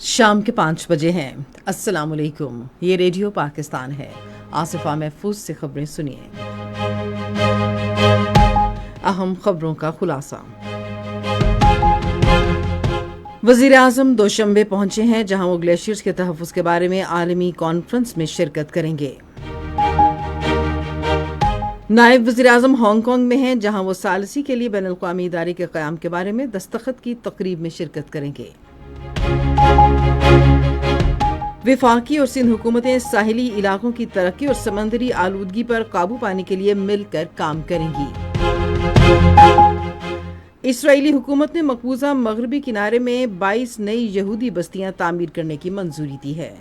شام کے 5 بجے ہیں۔ السلام علیکم، یہ ریڈیو پاکستان ہے۔ آصفہ محفوظ سے خبریں سنیے۔ اہم خبروں کا خلاصہ۔ وزیر اعظم دوشنبے پہنچے ہیں، جہاں وہ گلیشیئرز کے تحفظ کے بارے میں عالمی کانفرنس میں شرکت کریں گے۔ نائب وزیر اعظم ہانگ کانگ میں ہیں، جہاں وہ ثالثی کے لیے بین الاقوامی ادارے کے قیام کے بارے میں دستخط کی تقریب میں شرکت کریں گے۔ وفاقی اور سندھ حکومتیں ساحلی علاقوں کی ترقی اور سمندری آلودگی پر قابو پانے کے لیے مل کر کام کریں گی۔ اسرائیلی حکومت نے مقبوضہ مغربی کنارے میں 22 نئی یہودی بستیاں تعمیر کرنے کی منظوری دی ہے۔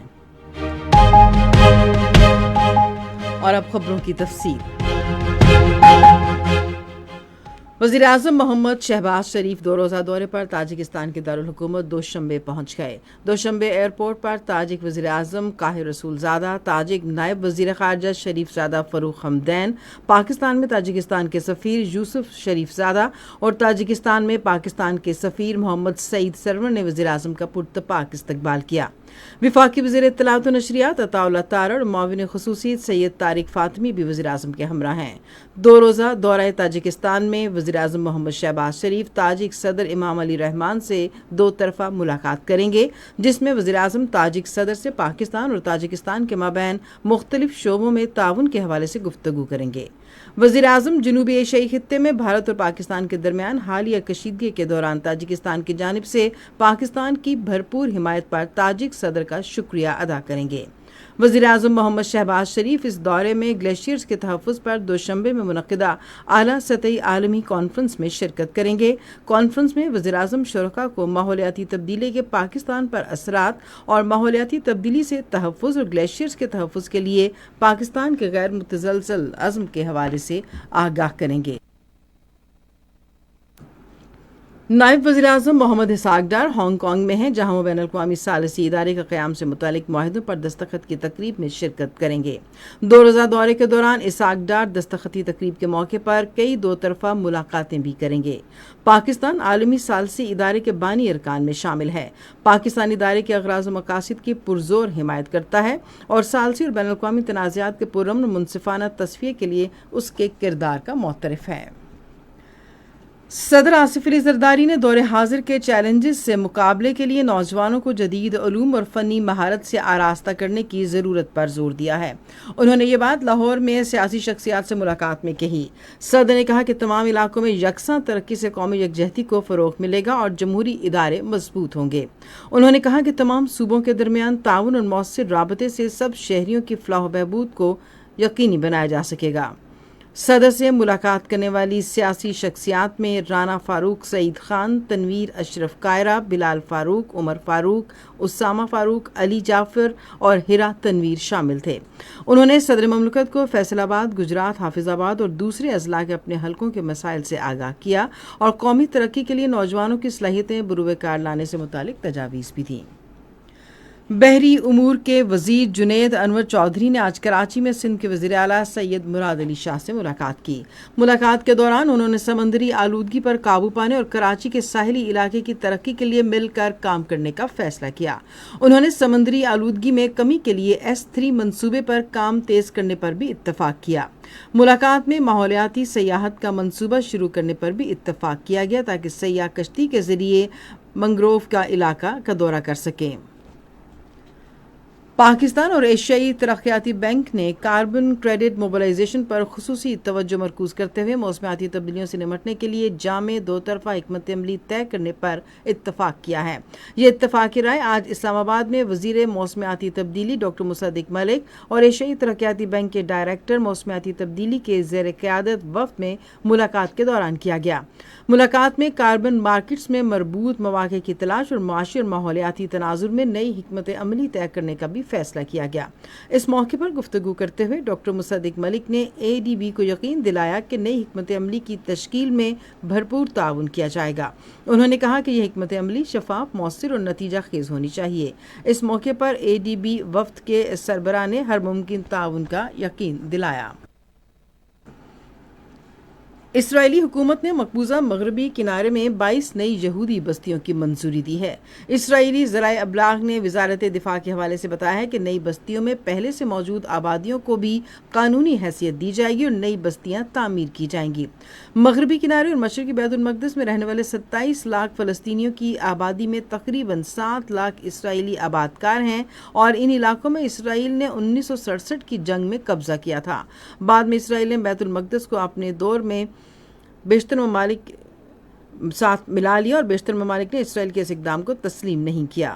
اور اب خبروں کی تفصیل۔ وزیر اعظم محمد شہباز شریف 2 روزہ دورے پر تاجکستان کے دارالحکومت دوشنبے پہنچ گئے۔ دوشنبے ایئرپورٹ پر تاجک وزیر اعظم قاہر رسول زادہ، تاجک نائب وزیر خارجہ شریف زادہ فروخ حمدین، پاکستان میں تاجکستان کے سفیر یوسف شریف زادہ اور تاجکستان میں پاکستان کے سفیر محمد سعید سرور نے وزیر اعظم کا پرتپاک استقبال کیا۔ وفاقی وزیر اطلاعات و نشریات عطا اللہ تارڑ اور معاون خصوصی سید طارق فاطمی بھی وزیر اعظم کے ہمراہ ہیں۔ 2 روزہ دورہ تاجکستان میں وزیر اعظم محمد شہباز شریف تاجک صدر امام علی رحمان سے 2 طرفہ ملاقات کریں گے، جس میں وزیر اعظم تاجک صدر سے پاکستان اور تاجکستان کے مابین مختلف شعبوں میں تعاون کے حوالے سے گفتگو کریں گے۔ وزیر اعظم جنوبی ایشیائی خطے میں بھارت اور پاکستان کے درمیان حالیہ کشیدگی کے دوران تاجکستان کی جانب سے پاکستان کی بھرپور حمایت پر تاجک صدر کا شکریہ ادا کریں گے۔ وزیر اعظم محمد شہباز شریف اس دورے میں گلیشیئرز کے تحفظ پر دوشنبے میں منعقدہ اعلیٰ سطحی عالمی کانفرنس میں شرکت کریں گے۔ کانفرنس میں وزیر اعظم شرکاء کو ماحولیاتی تبدیلی کے پاکستان پر اثرات اور ماحولیاتی تبدیلی سے تحفظ اور گلیشیئرز کے تحفظ کے لیے پاکستان کے غیر متزلزل عزم کے حوالے سے آگاہ کریں گے۔ نائب وزیر اعظم محمد اسحاق ڈار ہانگ کانگ میں ہیں، جہاں وہ بین الاقوامی ثالثی ادارے کے قیام سے متعلق معاہدوں پر دستخط کی تقریب میں شرکت کریں گے۔ 2 روزہ دورے کے دوران اسحاق ڈار دستخطی تقریب کے موقع پر کئی 2 طرفہ ملاقاتیں بھی کریں گے۔ پاکستان عالمی ثالثی ادارے کے بانی ارکان میں شامل ہے۔ پاکستان ادارے کے اغراض و مقاصد کی پرزور حمایت کرتا ہے اور ثالثی اور بین الاقوامی تنازعات کے پرامن و منصفانہ تصفیے کے لیے اس کے کردار کا معترف ہے۔ صدر آصف علی زرداری نے دور حاضر کے چیلنجز سے مقابلے کے لیے نوجوانوں کو جدید علوم اور فنی مہارت سے آراستہ کرنے کی ضرورت پر زور دیا ہے۔ انہوں نے یہ بات لاہور میں سیاسی شخصیات سے ملاقات میں کہی۔ صدر نے کہا کہ تمام علاقوں میں یکساں ترقی سے قومی یکجہتی کو فروغ ملے گا اور جمہوری ادارے مضبوط ہوں گے۔ انہوں نے کہا کہ تمام صوبوں کے درمیان تعاون اور مؤثر رابطے سے سب شہریوں کی فلاح و بہبود کو یقینی بنایا جا سکے گا۔ صدر سے ملاقات کرنے والی سیاسی شخصیات میں رانا فاروق سعید خان، تنویر اشرف کائرہ، بلال فاروق، عمر فاروق، اسامہ فاروق، علی جعفر اور ہیرا تنویر شامل تھے۔ انہوں نے صدر مملکت کو فیصل آباد، گجرات، حافظ آباد اور دوسرے اضلاع کے اپنے حلقوں کے مسائل سے آگاہ کیا اور قومی ترقی کے لیے نوجوانوں کی صلاحیتیں بروئے کار لانے سے متعلق تجاویز بھی دیں۔ بحری امور کے وزیر جنید انور چودھری نے آج کراچی میں سندھ کے وزیر اعلیٰ سید مراد علی شاہ سے ملاقات کی۔ ملاقات کے دوران انہوں نے سمندری آلودگی پر قابو پانے اور کراچی کے ساحلی علاقے کی ترقی کے لیے مل کر کام کرنے کا فیصلہ کیا۔ انہوں نے سمندری آلودگی میں کمی کے لیے S3 منصوبے پر کام تیز کرنے پر بھی اتفاق کیا۔ ملاقات میں ماحولیاتی سیاحت کا منصوبہ شروع کرنے پر بھی اتفاق کیا گیا تاکہ سیاح کشتی کے ذریعے مینگروو کا علاقہ کا دورہ کر سکیں۔ پاکستان اور ایشیائی ترقیاتی بینک نے کاربن کریڈٹ موبلائزیشن پر خصوصی توجہ مرکوز کرتے ہوئے موسمیاتی تبدیلیوں سے نمٹنے کے لیے جامع 2 طرفہ حکمت عملی طے کرنے پر اتفاق کیا ہے۔ یہ اتفاقی رائے آج اسلام آباد میں وزیر موسمیاتی تبدیلی ڈاکٹر مصدق ملک اور ایشیائی ترقیاتی بینک کے ڈائریکٹر موسمیاتی تبدیلی کے زیر قیادت وفد میں ملاقات کے دوران کیا گیا۔ ملاقات میں کاربن مارکیٹس میں مربوط مواقع کی تلاش اور معاشی اور ماحولیاتی تناظر میں نئی حکمت عملی طے کرنے کا بھی فیصلہ کیا گیا۔ اس موقع پر گفتگو کرتے ہوئے ڈاکٹر مصدق ملک نے ADB کو یقین دلایا کہ نئی حکمت عملی کی تشکیل میں بھرپور تعاون کیا جائے گا۔ انہوں نے کہا کہ یہ حکمت عملی شفاف، مؤثر اور نتیجہ خیز ہونی چاہیے۔ اس موقع پر ADB وفد کے سربراہ نے ہر ممکن تعاون کا یقین دلایا۔ اسرائیلی حکومت نے مقبوضہ مغربی کنارے میں 22 نئی یہودی بستیوں کی منظوری دی ہے۔ اسرائیلی ذرائع ابلاغ نے وزارت دفاع کے حوالے سے بتایا ہے کہ نئی بستیوں میں پہلے سے موجود آبادیوں کو بھی قانونی حیثیت دی جائے گی اور نئی بستیاں تعمیر کی جائیں گی۔ مغربی کنارے اور مشرقی بیت المقدس میں رہنے والے 27 لاکھ فلسطینیوں کی آبادی میں تقریباً 7 لاکھ اسرائیلی آبادکار ہیں اور ان علاقوں میں اسرائیل نے 1967 کی جنگ میں قبضہ کیا تھا۔ بعد میں اسرائیل نے بیت المقدس کو اپنے دور میں بیشتر ممالک ساتھ ملا لیا اور بیشتر ممالک نے اسرائیل کے اس اقدام کو تسلیم نہیں کیا۔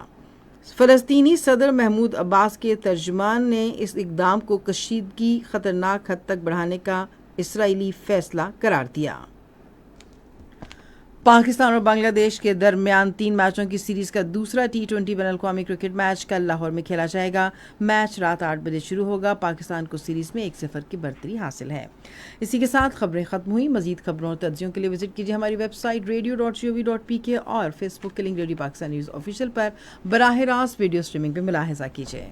فلسطینی صدر محمود عباس کے ترجمان نے اس اقدام کو کشیدگی خطرناک حد تک بڑھانے کا اسرائیلی فیصلہ قرار دیا۔ پاکستان اور بنگلہ دیش کے درمیان 3 میچوں کی سیریز کا دوسرا T20 بین الاقوامی کرکٹ میچ کل لاہور میں کھیلا جائے گا۔ میچ رات 8 بجے شروع ہوگا۔ پاکستان کو سیریز میں 1-0 کی برتری حاصل ہے۔ اسی کے ساتھ خبریں ختم ہوئی۔ مزید خبروں اور تجزیوں کے لیے وزٹ کیجیے ہماری ویب سائٹ radio.gov.pk اور فیس بک کے link radio Pakistan news official پر براہ راست ویڈیو سٹریمنگ پہ ملاحظہ کیجیے۔